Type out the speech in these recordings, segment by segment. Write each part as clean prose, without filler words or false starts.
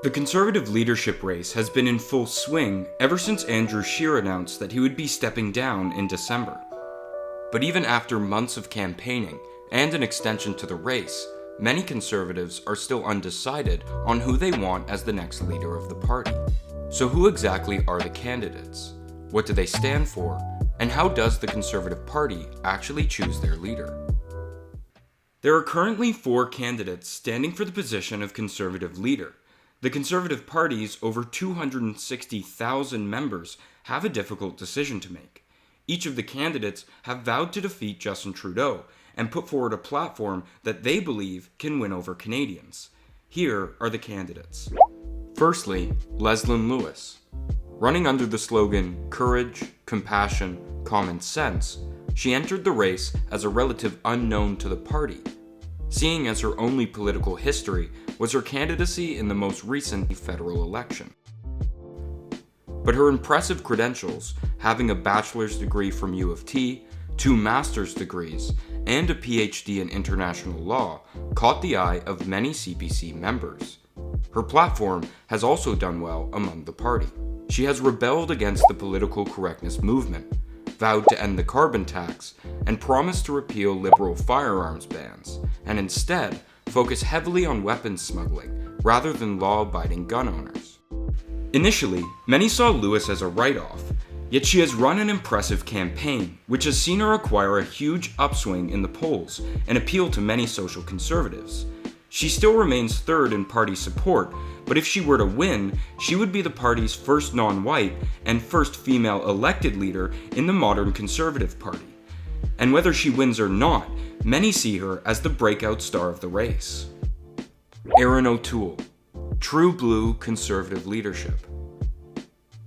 The Conservative leadership race has been in full swing ever since Andrew Scheer announced that he would be stepping down in December. But even after months of campaigning and an extension to the race, many Conservatives are still undecided on who they want as the next leader of the party. So who exactly are the candidates? What do they stand for? And how does the Conservative Party actually choose their leader? There are currently 4 candidates standing for the position of Conservative leader. The Conservative Party's over 260,000 members have a difficult decision to make. Each of the candidates have vowed to defeat Justin Trudeau and put forward a platform that they believe can win over Canadians. Here are the candidates. Firstly, Leslyn Lewis. Running under the slogan, Courage, Compassion, Common Sense, she entered the race as a relative unknown to the party, seeing as her only political history was her candidacy in the most recent federal election. But her impressive credentials, having a bachelor's degree from U of T, 2 master's degrees, and a PhD in international law, caught the eye of many CPC members. Her platform has also done well among the party. She has rebelled against the political correctness movement, vowed to end the carbon tax, and promised to repeal liberal firearms bans, and instead focus heavily on weapons smuggling rather than law-abiding gun owners. Initially, many saw Lewis as a write-off, yet she has run an impressive campaign, which has seen her acquire a huge upswing in the polls and appeal to many social conservatives. She still remains third in party support, but if she were to win, she would be the party's first non-white and first female elected leader in the modern Conservative Party. And whether she wins or not, many see her as the breakout star of the race. Erin O'Toole, true blue Conservative leadership.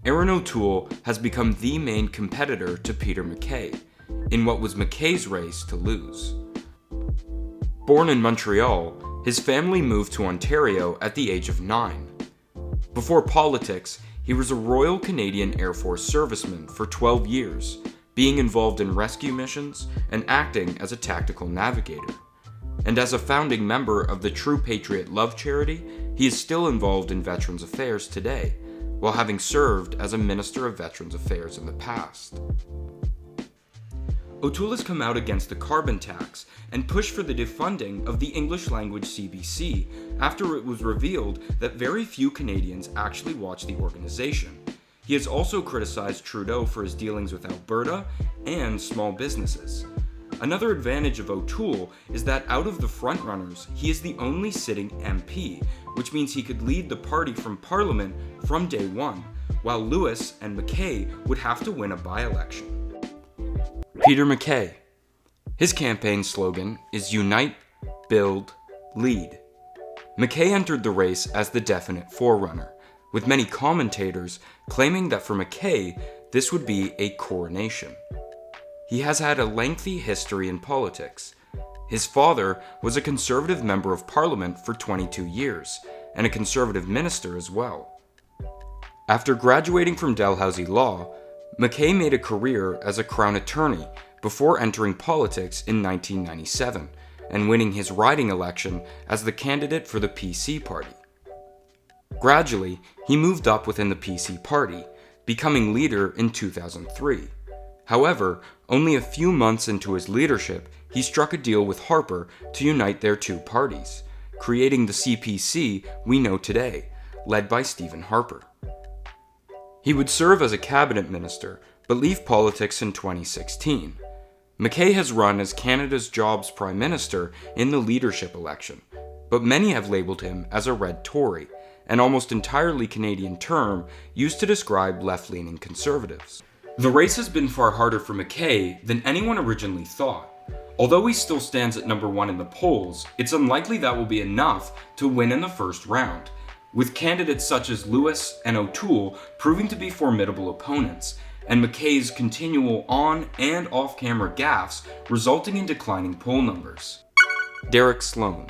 Erin O'Toole has become the main competitor to Peter MacKay, in what was MacKay's race to lose. Born in Montreal, his family moved to Ontario at the age of 9. Before politics, he was a Royal Canadian Air Force serviceman for 12 years, being involved in rescue missions and acting as a tactical navigator. And as a founding member of the True Patriot Love charity, he is still involved in Veterans Affairs today, while having served as a Minister of Veterans Affairs in the past. O'Toole has come out against the carbon tax and pushed for the defunding of the English language CBC after it was revealed that very few Canadians actually watch the organization. He has also criticized Trudeau for his dealings with Alberta and small businesses. Another advantage of O'Toole is that out of the frontrunners, he is the only sitting MP, which means he could lead the party from Parliament from day one, while Lewis and MacKay would have to win a by-election. Peter MacKay. His campaign slogan is Unite, Build, Lead. MacKay entered the race as the definite forerunner, with many commentators claiming that for MacKay, this would be a coronation. He has had a lengthy history in politics. His father was a Conservative Member of Parliament for 22 years, and a Conservative minister as well. After graduating from Dalhousie Law, MacKay made a career as a Crown attorney before entering politics in 1997 and winning his riding election as the candidate for the PC party. Gradually, he moved up within the PC party, becoming leader in 2003. However, only a few months into his leadership, he struck a deal with Harper to unite their 2 parties, creating the CPC we know today, led by Stephen Harper. He would serve as a cabinet minister, but leave politics in 2016. MacKay has run as Canada's Jobs Prime Minister in the leadership election, but many have labelled him as a Red Tory, an almost entirely Canadian term used to describe left-leaning Conservatives. The race has been far harder for MacKay than anyone originally thought. Although he still stands at number 1 in the polls, it's unlikely that will be enough to win in the first round, with candidates such as Lewis and O'Toole proving to be formidable opponents, and MacKay's continual on- and off-camera gaffes resulting in declining poll numbers. Derek Sloan.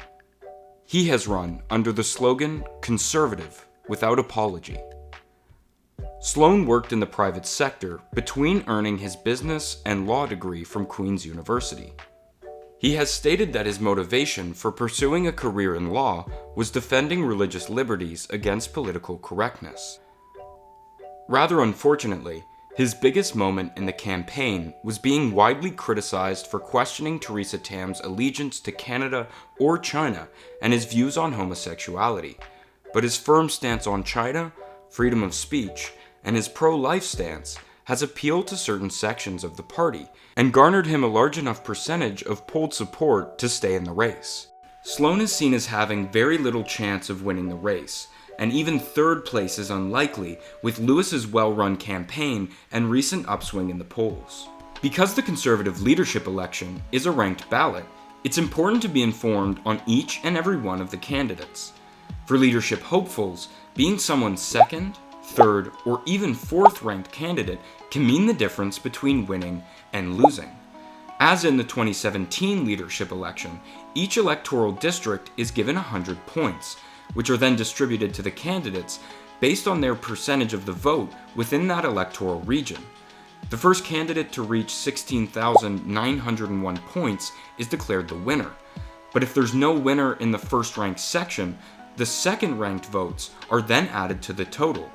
He has run under the slogan, Conservative without apology. Sloan worked in the private sector between earning his business and law degree from Queen's University. He has stated that his motivation for pursuing a career in law was defending religious liberties against political correctness. Rather unfortunately, his biggest moment in the campaign was being widely criticized for questioning Theresa Tam's allegiance to Canada or China and his views on homosexuality. But his firm stance on China, freedom of speech, and his pro-life stance has appealed to certain sections of the party and garnered him a large enough percentage of polled support to stay in the race. Sloan is seen as having very little chance of winning the race, and even third place is unlikely with Lewis's well-run campaign and recent upswing in the polls. Because the Conservative leadership election is a ranked ballot, it's important to be informed on each and every one of the candidates. For leadership hopefuls, being someone's second, third, or even fourth ranked candidate can mean the difference between winning and losing. As in the 2017 leadership election, each electoral district is given 100 points, which are then distributed to the candidates based on their percentage of the vote within that electoral region. The first candidate to reach 16,901 points is declared the winner, but if there's no winner in the first ranked section, the second ranked votes are then added to the total,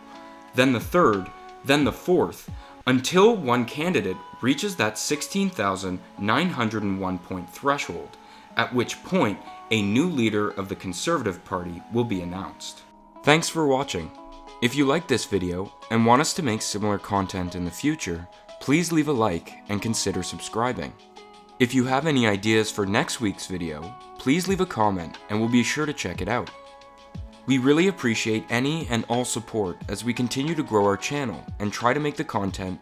then the third, then the fourth, until one candidate reaches that 16,901 point threshold, at which point a new leader of the Conservative Party will be announced. Thanks for watching. If you liked this video and want us to make similar content in the future, please leave a like and consider subscribing. If you have any ideas for next week's video, please leave a comment and we'll be sure to check it out. We really appreciate any and all support as we continue to grow our channel and try to make the content